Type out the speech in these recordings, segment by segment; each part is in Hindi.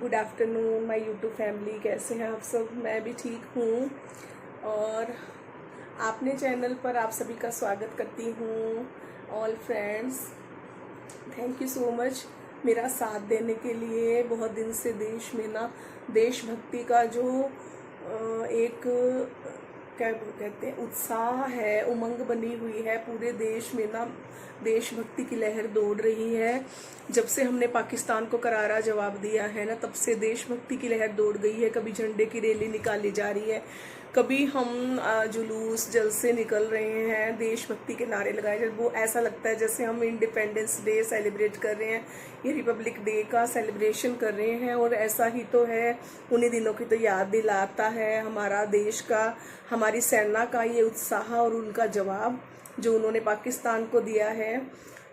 Good afternoon my YouTube family, कैसे हैं आप सब। मैं भी ठीक हूँ और आपने चैनल पर आप सभी का स्वागत करती हूँ। All friends, thank you so much मेरा साथ देने के लिए। बहुत दिन से देश में ना देशभक्ति का जो एक क्या कहते हैं उत्साह है, उमंग बनी हुई है पूरे देश में ना। देशभक्ति की लहर दौड़ रही है। जब से हमने पाकिस्तान को करारा जवाब दिया है ना, तब से देशभक्ति की लहर दौड़ गई है। कभी झंडे की रैली निकाली जा रही है, कभी हम जुलूस जलसे निकल रहे हैं, देशभक्ति के नारे लगाए जब वो ऐसा लगता है जैसे हम इंडिपेंडेंस डे सेलिब्रेट कर रहे हैं, ये रिपब्लिक डे का सेलिब्रेशन कर रहे हैं। और ऐसा ही तो है, उन्हीं दिनों की तो याद दिलाता है हमारा देश का, हमारी सेना का ये उत्साह और उनका जवाब जो उन्होंने पाकिस्तान को दिया है।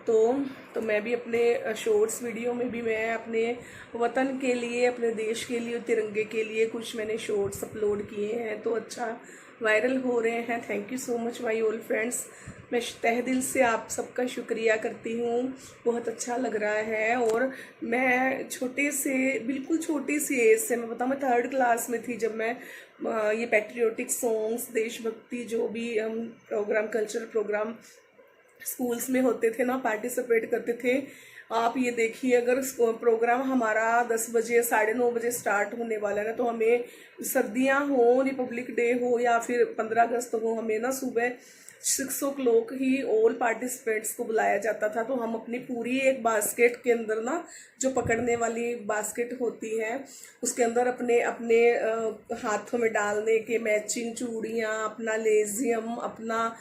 तो मैं भी अपने शॉर्ट्स वीडियो में भी मैं अपने वतन के लिए, अपने देश के लिए, तिरंगे के लिए कुछ मैंने शॉर्ट्स अपलोड किए हैं, तो अच्छा वायरल हो रहे हैं। Thank you so much my old friends. मैं तहे दिल से आप सबका शुक्रिया करती हूँ। बहुत अच्छा लग रहा है। और मैं छोटे से, बिल्कुल छोटी सी एज से, मैं बताऊँ मैं 3rd क्लास में थी जब मैं ये पैट्रियोटिक सॉन्ग्स, देशभक्ति जो भी प्रोग्राम, कल्चरल प्रोग्राम स्कूल्स में होते थे ना, पार्टिसिपेट करते थे। आप ये देखिए, अगर प्रोग्राम हमारा 10 बजे 9:30 बजे स्टार्ट होने वाला है ना, तो हमें सर्दियां हो, रिपब्लिक डे हो या फिर 15 अगस्त हो, हमें ना सुबह 6 o'clock ही ऑल पार्टिसिपेंट्स को बुलाया जाता था। तो हम अपनी पूरी एक बास्केट के अंदर ना, जो पकड़ने वाली बास्केट होती है, उसके अंदर अपने अपने हाथों में डालने के मैचिंग चूड़ियाँ, अपना लेजियम, अपना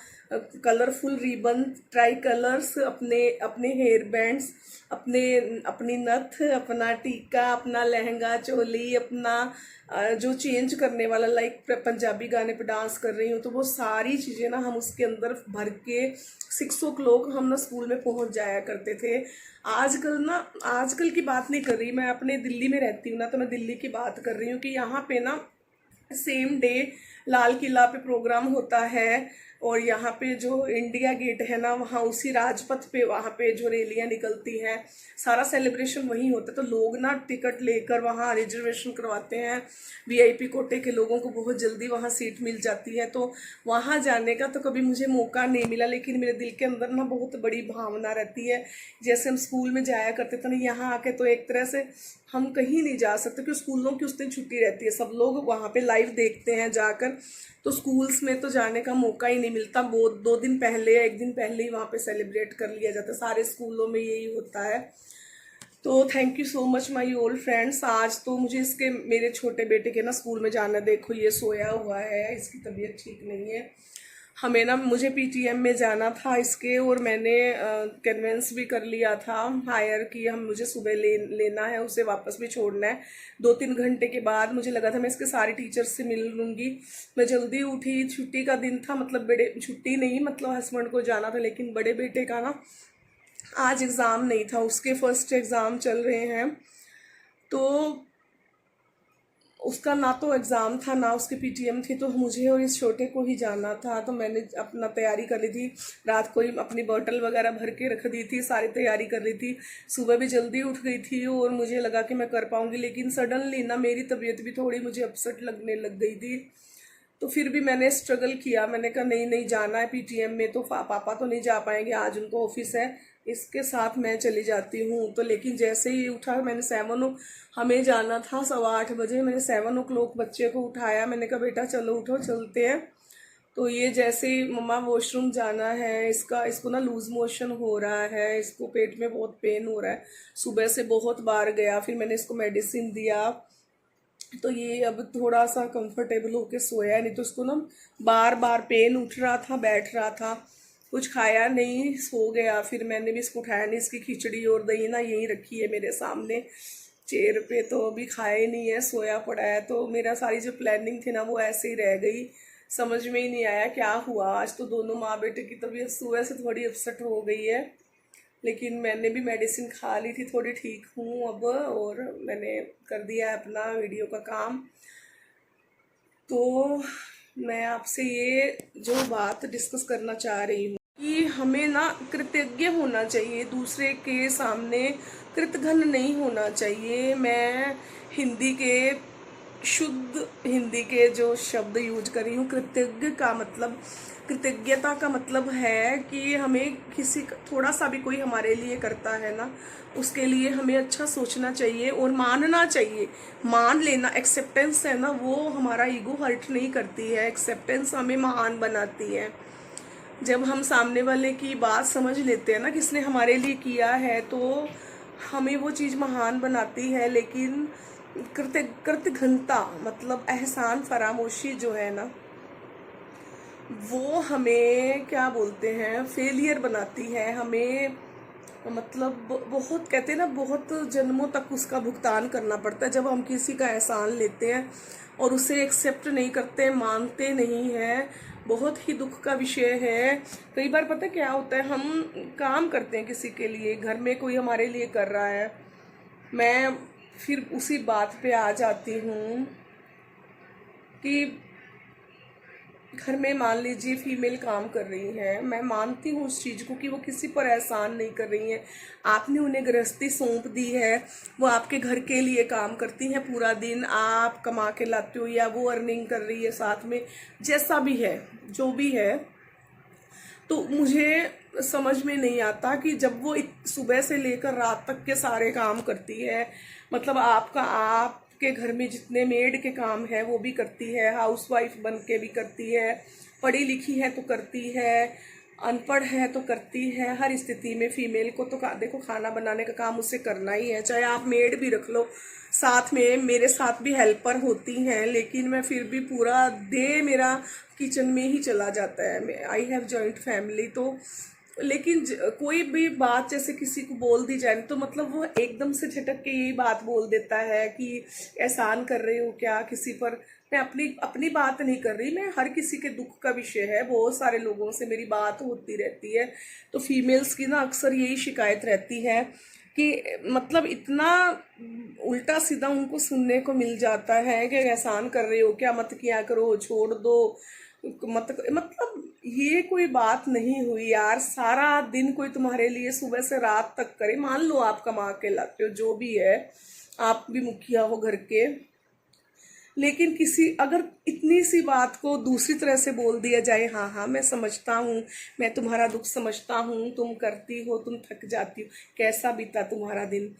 कलरफुल रिबन, ट्राई कलर्स, अपने अपने हेयर बैंड्स, अपनी नथ, अपना टीका, अपना लहंगा चोली, अपना जो चेंज करने वाला, लाइक पंजाबी गाने पे डांस कर रही हूँ तो वो सारी चीज़ें ना हम उसके अंदर भर के 6 o'clock हम ना स्कूल में पहुँच जाया करते थे। आजकल की बात नहीं कर रही मैं, अपने दिल्ली में रहती हूँ ना, तो मैं दिल्ली की बात कर रही हूँ कि यहाँ पे ना सेम डे लाल किला पे प्रोग्राम होता है। और यहाँ पे जो इंडिया गेट है ना, वहाँ उसी राजपथ पे, वहाँ पे जो रैलियाँ निकलती हैं, सारा सेलिब्रेशन वहीं होता है। तो लोग ना टिकट लेकर वहाँ रिजर्वेशन करवाते हैं। वीआईपी कोटे के लोगों को बहुत जल्दी वहाँ सीट मिल जाती है। तो वहाँ जाने का तो कभी मुझे मौका नहीं मिला, लेकिन मेरे दिल के अंदर ना बहुत बड़ी भावना रहती है। जैसे हम स्कूल में जाया करते थे ना, यहाँ आके तो एक तरह से हम कहीं नहीं जा सकते क्योंकि स्कूलों की उस दिन छुट्टी रहती है। सब लोग वहाँ पे लाइव देखते हैं जाकर, तो स्कूल्स में तो जाने का मौका ही नहीं मिलता। वो 2 दिन पहले या 1 दिन पहले ही वहाँ पे सेलिब्रेट कर लिया जाता है। सारे स्कूलों में यही होता है। तो thank you so much my old friends. आज तो मुझे इसके, मेरे छोटे बेटे के ना स्कूल में जाना, देखो ये सोया हुआ है, इसकी तबीयत ठीक नहीं है। हमें ना, मुझे पीटीएम में जाना था इसके, और मैंने कन्वेंस भी कर लिया था हायर कि हम, मुझे सुबह लेना है, उसे वापस भी छोड़ना है। 2-3 घंटे के बाद मुझे लगा था मैं इसके सारे टीचर्स से मिल लूँगी। मैं जल्दी उठी, छुट्टी का दिन था, मतलब बड़े छुट्टी नहीं, मतलब हस्बैंड को जाना था, लेकिन बड़े बेटे का ना आज एग्ज़ाम नहीं था, उसके फर्स्ट एग्ज़ाम चल रहे हैं। तो उसका ना तो एग्ज़ाम था ना उसकी पीटीएम थी, तो मुझे और इस छोटे को ही जाना था। तो मैंने अपना तैयारी कर ली थी, रात को ही अपनी बोतल वगैरह भर के रख दी थी, सारी तैयारी कर ली थी। सुबह भी जल्दी उठ गई थी और मुझे लगा कि मैं कर पाऊँगी, लेकिन सडनली ना मेरी तबीयत भी थोड़ी मुझे अपसेट लगने लग गई थी। तो फिर भी मैंने स्ट्रगल किया, मैंने कहा नहीं नहीं जाना है पीटीएम में, तो पापा तो नहीं जा पाएंगे, आज उनको ऑफिस है, इसके साथ मैं चली जाती हूँ। तो लेकिन जैसे ही उठा, मैंने हमें जाना था 8:15 बजे, मैंने 7 o'clock बच्चे को उठाया, मैंने कहा बेटा चलो उठो चलते हैं। तो ये जैसे ही मम्मा वॉशरूम जाना है, इसको ना लूज मोशन हो रहा है, इसको पेट में बहुत पेन हो रहा है, सुबह से बहुत बार गया, फिर मैंने इसको मेडिसिन दिया। तो ये अब थोड़ा सा कंफर्टेबल होके सोया है, नहीं तो उसको ना बार बार पेन उठ रहा था, बैठ रहा था, कुछ खाया नहीं, सो गया। फिर मैंने भी इसको उठाया नहीं, इसकी खिचड़ी और दही ना यहीं रखी है मेरे सामने चेयर पे, तो अभी खाया ही नहीं है, सोया पड़ा है। तो मेरा सारी जो प्लानिंग थी ना वो ऐसे ही रह गई, समझ में ही नहीं आया क्या हुआ। आज तो दोनों माँ बेटे की तबीयत सुबह से थोड़ी अपसेट हो गई है, लेकिन मैंने भी मेडिसिन खा ली थी, थोड़ी ठीक हूँ अब, और मैंने कर दिया है अपना वीडियो का काम। तो मैं आपसे ये जो बात डिस्कस करना चाह रही हूँ, कि हमें ना कृतज्ञ होना चाहिए, दूसरे के सामने कृतघ्न नहीं होना चाहिए। मैं हिंदी के शुद्ध हिंदी के जो शब्द यूज कर रही हूँ, कृतज्ञ का मतलब, कृतज्ञता का मतलब है कि हमें थोड़ा सा भी कोई हमारे लिए करता है ना, उसके लिए हमें अच्छा सोचना चाहिए और मानना चाहिए। मान लेना, एक्सेप्टेंस है ना, वो हमारा ईगो हर्ट नहीं करती है, एक्सेप्टेंस हमें महान बनाती है। जब हम सामने वाले की बात समझ लेते हैं ना, किसने हमारे लिए किया है, तो हमें वो चीज़ महान बनाती है। लेकिन कृतघ्नता मतलब एहसान फरामोशी जो है ना, वो हमें क्या बोलते हैं, फेलियर बनाती है हमें। मतलब बहुत कहते हैं ना, बहुत जन्मों तक उसका भुगतान करना पड़ता है जब हम किसी का एहसान लेते हैं और उसे एक्सेप्ट नहीं करते, मानते नहीं हैं। बहुत ही दुख का विषय है। कई बार पता क्या होता है, हम काम करते हैं किसी के लिए, घर में कोई हमारे लिए कर रहा है, मैं फिर उसी बात पे आ जाती हूँ कि घर में मान लीजिए फीमेल काम कर रही है, मैं मानती हूँ उस चीज़ को कि वो किसी पर एहसान नहीं कर रही हैं। आपने उन्हें गृहस्थी सौंप दी है, वो आपके घर के लिए काम करती हैं पूरा दिन, आप कमा के लाते हो या वो अर्निंग कर रही है साथ में, जैसा भी है, जो भी है। तो मुझे समझ में नहीं आता कि जब वो सुबह से लेकर रात तक के सारे काम करती है, मतलब आपके घर में जितने मेड के काम है वो भी करती है, हाउसवाइफ बन के भी करती है, पढ़ी लिखी है तो करती है, अनपढ़ है तो करती है। हर स्थिति में फीमेल को तो देखो, खाना बनाने का काम उसे करना ही है, चाहे आप मेड भी रख लो साथ में। मेरे साथ भी हेल्पर होती हैं, लेकिन मैं फिर भी पूरा डे मेरा किचन में ही चला जाता है। आई हैव जॉइंट फैमिली, तो लेकिन कोई भी बात जैसे किसी को बोल दी जाए तो मतलब वो एकदम से झटक के यही बात बोल देता है कि एहसान कर रहे हो क्या किसी पर। मैं अपनी अपनी बात नहीं कर रही, मैं हर किसी के दुख का विषय है, बहुत सारे लोगों से मेरी बात होती रहती है। तो फीमेल्स की ना अक्सर यही शिकायत रहती है कि मतलब इतना उल्टा सीधा उनको सुनने को मिल जाता है कि एहसान कर रहे हो क्या, मत किया करो, छोड़ दो, मतलब ये कोई बात नहीं हुई यार। सारा दिन कोई तुम्हारे लिए सुबह से रात तक करे, मान लो आप कमा के लाते हो जो भी है, आप भी मुखिया हो घर के, लेकिन किसी अगर इतनी सी बात को दूसरी तरह से बोल दिया जाए, हाँ हाँ मैं समझता हूँ, मैं तुम्हारा दुख समझता हूँ, तुम करती हो, तुम थक जाती हो, कैसा बीता तुम्हारा दिन,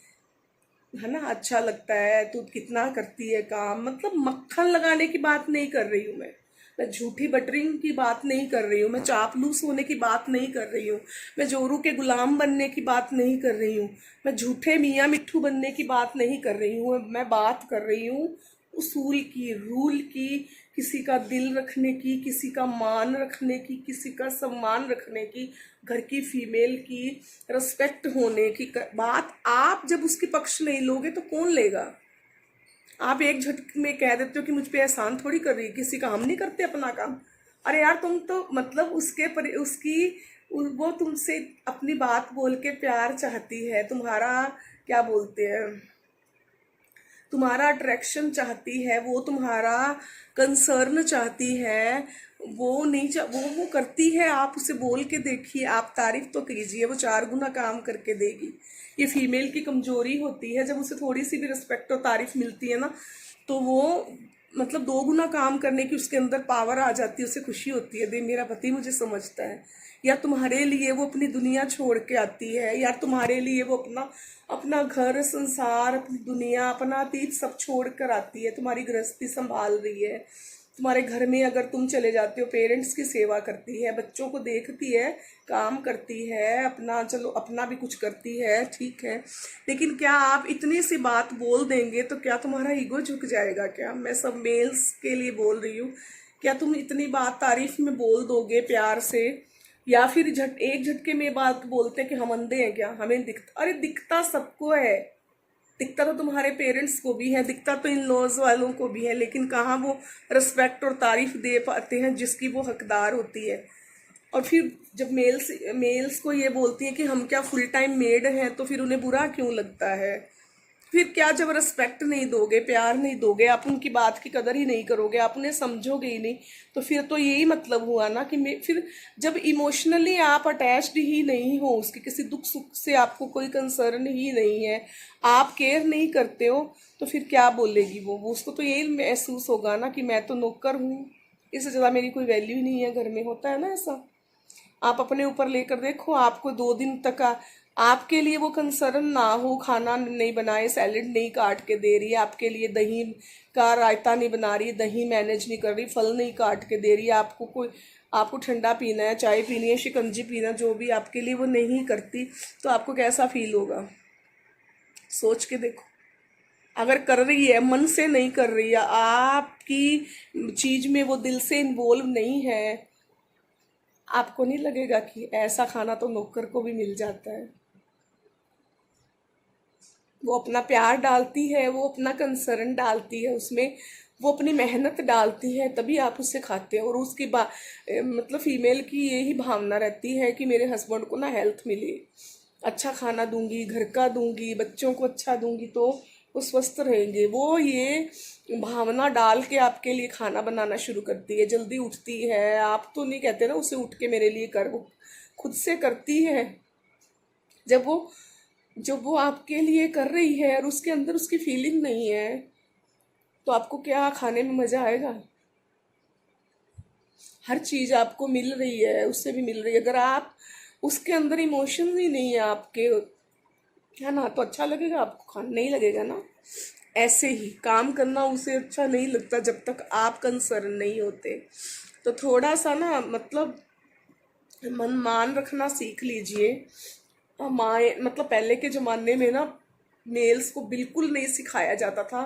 है ना, अच्छा लगता है, तू कितना करती है काम, मतलब मक्खन लगाने की बात नहीं कर रही हूँ मैं झूठी बटरिंग की बात नहीं कर रही हूँ, मैं चापलूस होने की बात नहीं कर रही हूँ, मैं जोरू के गुलाम बनने की बात नहीं कर रही हूँ, मैं झूठे मियाँ मिट्ठू बनने की बात नहीं कर रही हूँ। मैं बात कर रही हूँ उसूल की, रूल की, किसी का दिल रखने की, किसी का मान रखने की, किसी का सम्मान रखने की, घर की फीमेल की रिस्पेक्ट होने की बात। आप जब उसकी पक्ष नहीं लोगे तो कौन लेगा। आप एक झटक में कह देते हो कि मुझ पे एहसान थोड़ी कर रही है, किसी का हम नहीं करते अपना काम। अरे यार तुम तो मतलब वो तुमसे अपनी बात बोल के प्यार चाहती है, तुम्हारा क्या बोलते हैं, तुम्हारा अट्रैक्शन चाहती है, वो तुम्हारा कंसर्न चाहती है, वो नहीं वो करती है। आप उसे बोल के देखिए, आप तारीफ तो कीजिए, वो 4 गुना काम करके देगी। ये फीमेल की कमजोरी होती है, जब उसे थोड़ी सी भी रिस्पेक्ट और तारीफ मिलती है ना, तो वो मतलब 2 गुना काम करने की उसके अंदर पावर आ जाती है, उसे खुशी होती है, दे मेरा पति मुझे समझता है। या तुम्हारे लिए वो अपनी दुनिया छोड़ के आती है, या तुम्हारे लिए वो अपना अपना घर संसार, अपनी दुनिया, अपना अतीत सब छोड़ कर आती है, तुम्हारी गृहस्थी संभाल रही है। तुम्हारे घर में अगर तुम चले जाते हो, पेरेंट्स की सेवा करती है, बच्चों को देखती है, काम करती है, अपना चलो अपना भी कुछ करती है, ठीक है। लेकिन क्या आप इतनी सी बात बोल देंगे तो क्या तुम्हारा ईगो झुक जाएगा क्या। मैं सब मेल्स के लिए बोल रही हूँ, क्या तुम इतनी बात तारीफ में बोल दोगे प्यार से, या फिर एक झटके में बात बोलते हैं कि हम अंधे हैं क्या, हमें दिखता। अरे दिखता सबको है, दिखता तो तुम्हारे पेरेंट्स को भी है, दिखता तो इन लॉज वालों को भी है, लेकिन कहाँ वो रिस्पेक्ट और तारीफ दे पाते हैं जिसकी वो हकदार होती है। और फिर जब मेल्स को ये बोलती हैं कि हम क्या फुल टाइम मेड हैं, तो फिर उन्हें बुरा क्यों लगता है। फिर क्या, जब रिस्पेक्ट नहीं दोगे, प्यार नहीं दोगे, आप उनकी बात की कदर ही नहीं करोगे, आप उन्हें समझोगे ही नहीं, तो फिर तो यही मतलब हुआ ना कि फिर जब इमोशनली आप अटैच्ड ही नहीं हो उसके, किसी दुख सुख से आपको कोई कंसर्न ही नहीं है, आप केयर नहीं करते हो, तो फिर क्या बोलेगी वो उसको तो यही महसूस होगा ना कि मैं तो नौकर हूँ, इससे ज़्यादा मेरी कोई वैल्यू ही नहीं है घर में। होता है ना ऐसा। आप अपने ऊपर लेकर देखो, आपको 2 दिन तक आपके लिए वो कंसर्न ना हो, खाना नहीं बनाए, सैलेड नहीं काट के दे रही है आपके लिए, दही का रायता नहीं बना रही है, दही मैनेज नहीं कर रही, फल नहीं काट के दे रही है आपको, कोई आपको ठंडा पीना है, चाय पीनी है, शिकंजी पीना, जो भी आपके लिए वो नहीं करती, तो आपको कैसा फील होगा? सोच के देखो। अगर कर रही है, मन से नहीं कर रही है, आपकी चीज में वो दिल से इन्वॉल्व नहीं है, आपको नहीं लगेगा कि ऐसा खाना तो नौकर को भी मिल जाता है? वो अपना प्यार डालती है, वो अपना कंसर्न डालती है उसमें, वो अपनी मेहनत डालती है, तभी आप उससे खाते हो। और उसकी मतलब फीमेल की यही भावना रहती है कि मेरे हस्बैंड को ना हेल्थ मिले, अच्छा खाना दूंगी, घर का दूंगी, बच्चों को अच्छा दूंगी तो वो स्वस्थ रहेंगे। वो ये भावना डाल के आपके लिए खाना बनाना शुरू करती है, जल्दी उठती है। आप तो नहीं कहते ना उसे उठ के मेरे लिए कर, वो खुद से करती है। जब वो जब वो आपके लिए कर रही है और उसके अंदर उसकी फीलिंग नहीं है, तो आपको क्या खाने में मजा आएगा? हर चीज आपको मिल रही है, उससे भी मिल रही है, अगर आप उसके अंदर इमोशन ही नहीं है आपके, है ना, तो अच्छा लगेगा आपको खाना? नहीं लगेगा ना। ऐसे ही काम करना उसे अच्छा नहीं लगता जब तक आप कंसर्न नहीं होते। तो थोड़ा सा ना मतलब मन मान रखना सीख लीजिए। माए मतलब पहले के ज़माने में ना मेल्स को बिल्कुल नहीं सिखाया जाता था।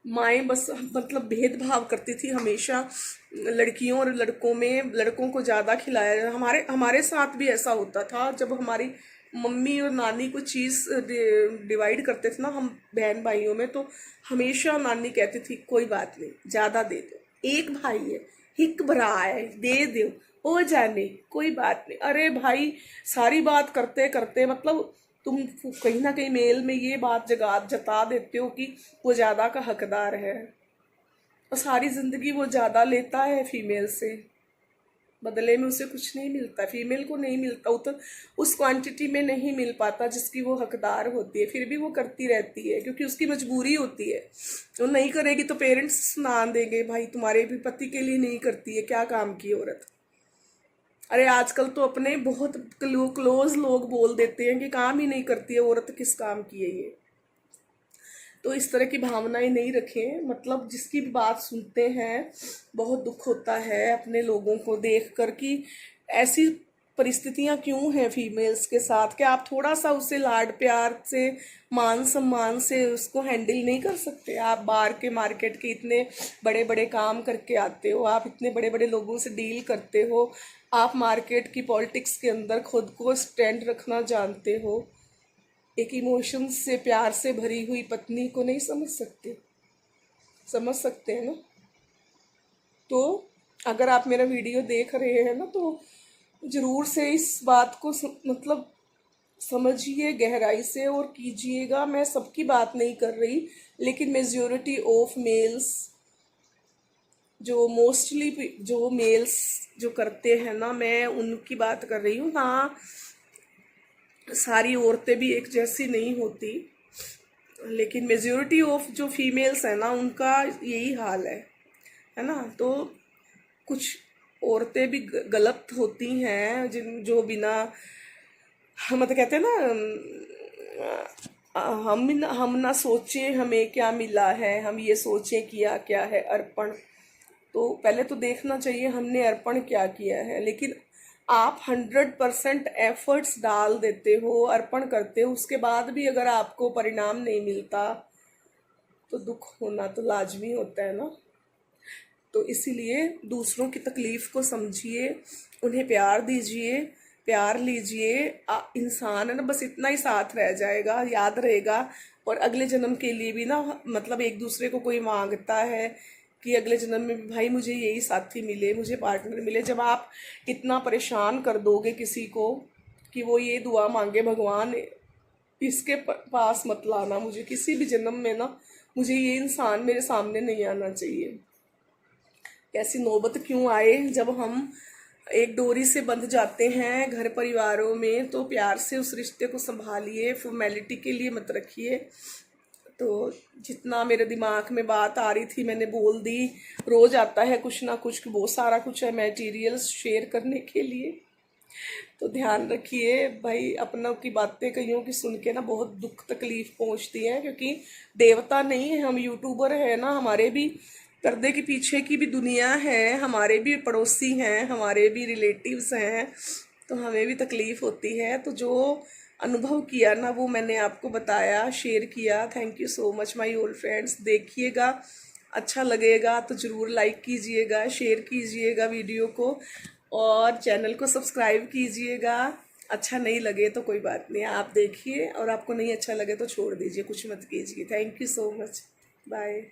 माएँ बस मतलब भेदभाव करती थी हमेशा लड़कियों और लड़कों में, लड़कों को ज़्यादा खिलाया हमारे हमारे साथ भी ऐसा होता था। जब हमारी मम्मी और नानी कुछ चीज़ डिवाइड करते थे ना हम बहन भाइयों में, तो हमेशा नानी कहती थी कोई बात नहीं, ज़्यादा दे दो, एक भाई है, हिक भरा है, दे दो, हो जाने, कोई बात नहीं। अरे भाई, सारी बात करते करते मतलब तुम कहीं ना कहीं मेल में ये बात जता देते हो कि वो ज्यादा का हकदार है, और सारी जिंदगी वो ज्यादा लेता है फीमेल से, बदले में उसे कुछ नहीं मिलता, फीमेल को नहीं मिलता, उस क्वांटिटी में नहीं मिल पाता जिसकी वो हकदार होती है। फिर भी वो करती रहती है क्योंकि उसकी मजबूरी होती है। वो नहीं करेगी तो पेरेंट्स सुना देंगे, भाई तुम्हारे भी पति के लिए नहीं करती है, क्या काम की औरत। अरे आजकल तो अपने बहुत क्लोज लोग बोल देते हैं कि काम ही नहीं करती है औरत, किस काम की है ये। तो इस तरह की भावनाएं नहीं रखें। मतलब जिसकी भी बात सुनते हैं बहुत दुख होता है अपने लोगों को देख कर कि ऐसी परिस्थितियां क्यों हैं फीमेल्स के साथ। क्या आप थोड़ा सा उसे लाड प्यार से, मान सम्मान से उसको हैंडल नहीं कर सकते? आप बाहर के मार्केट के इतने बड़े बड़े काम करके आते हो, आप इतने बड़े बड़े लोगों से डील करते हो, आप मार्केट की पॉलिटिक्स के अंदर खुद को स्टैंड रखना जानते हो, एक इमोशन से, प्यार से भरी हुई पत्नी को नहीं समझ सकते? समझ सकते हैं ना। तो अगर आप मेरा वीडियो देख रहे हैं ना, तो जरूर से इस बात को मतलब समझिए गहराई से और कीजिएगा। मैं सबकी बात नहीं कर रही, लेकिन मेजॉरिटी ऑफ मेल्स, जो मोस्टली जो मेल्स जो करते हैं ना, मैं उनकी बात कर रही हूँ। हाँ, सारी औरतें भी एक जैसी नहीं होती, लेकिन मेजॉरिटी ऑफ जो फीमेल्स है ना उनका यही हाल है ना। तो कुछ औरतें भी गलत होती हैं, जिन जो बिना मतलब कहते हैं ना हम ना सोचे हमें क्या मिला है, हम ये सोचें किया क्या है अर्पण। तो पहले तो देखना चाहिए हमने अर्पण क्या किया है। लेकिन आप 100% एफर्ट्स डाल देते हो, अर्पण करते हो, उसके बाद भी अगर आपको परिणाम नहीं मिलता तो दुख होना तो लाजमी होता है ना। तो इसीलिए दूसरों की तकलीफ को समझिए, उन्हें प्यार दीजिए, प्यार लीजिए। इंसान है ना, बस इतना ही साथ रह जाएगा, याद रहेगा। और अगले जन्म के लिए भी ना, मतलब एक दूसरे को कोई मांगता है कि अगले जन्म में भी भाई मुझे यही साथी मिले, मुझे पार्टनर मिले। जब आप इतना परेशान कर दोगे किसी को कि वो ये दुआ मांगे भगवान इसके पास मत लाना मुझे, किसी भी जन्म में ना मुझे ये इंसान मेरे सामने नहीं आना चाहिए। ऐसी नौबत क्यों आए, जब हम एक डोरी से बंध जाते हैं घर परिवारों में तो प्यार से उस रिश्ते को संभालिए, फॉर्मेलिटी के लिए मत रखिए। तो जितना मेरे दिमाग में बात आ रही थी मैंने बोल दी। रोज आता है कुछ ना कुछ, बहुत सारा कुछ है मटेरियल्स शेयर करने के लिए। तो ध्यान रखिए भाई, अपनों की बातें कईयों की सुन के ना बहुत दुख तकलीफ पहुंचती है, क्योंकि देवता नहीं है हम, यूट्यूबर है ना, हमारे भी पर्दे के पीछे की भी दुनिया है, हमारे भी पड़ोसी हैं, हमारे भी रिलेटिव्स हैं, तो हमें भी तकलीफ होती है। तो जो अनुभव किया ना वो मैंने आपको बताया, शेयर किया। Thank you so much my old friends. देखिएगा, अच्छा लगेगा तो ज़रूर लाइक कीजिएगा, शेयर कीजिएगा वीडियो को, और चैनल को सब्सक्राइब कीजिएगा। अच्छा नहीं लगे तो कोई बात नहीं, आप देखिए, और आपको नहीं अच्छा लगे तो छोड़ दीजिए, कुछ मत कीजिए। Thank you so much, bye.